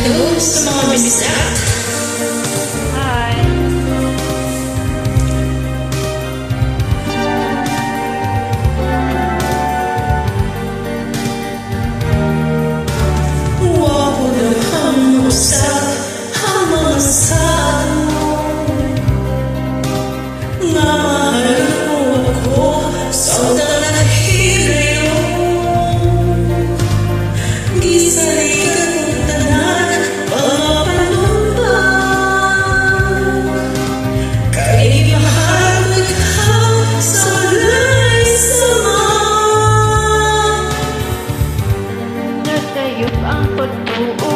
hello sa mga bisita. Hi. Walang hamusap ang mga sano nga mahal mo ako sa dahilyo. Gisalikan kong tanan mga panumbang kay mahal mo ikaw sa walay sama. Nasayop ang pagtuo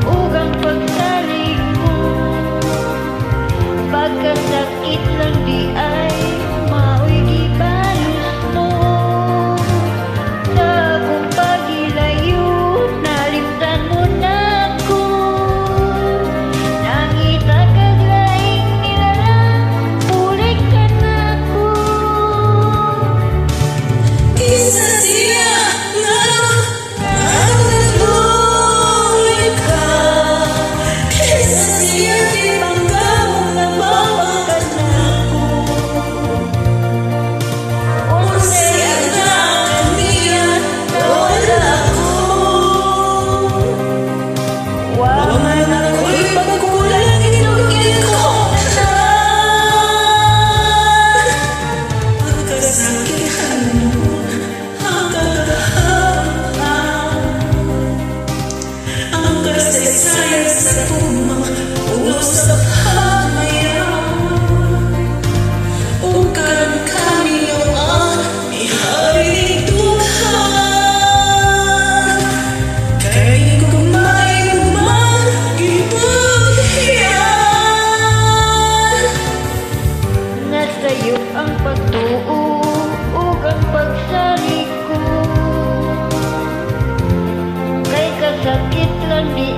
ug ang pagsalig mo. Pagkasakit lang di ay mao'y gibalos mo. Sa akong pagilayo, nalimtan mo na ako. Nangita kag laing nilalang, bulik ka na ako. Isa siya nga nagluloy ka. Isa siya di panggamong nababangkat na ako. Unsay anak niyan wala ko. Waman ako'y pagkulang inugin ko na. Pagkasakitan mo ang kagahaman, ang kasaysayan sa tumang unos sa pamayan. O karon kami ang ihari duhan, kay kumay man gipaghiyan. Nasayop ang pagtuo ug ang pagsalig ko. Kay kasakit lang di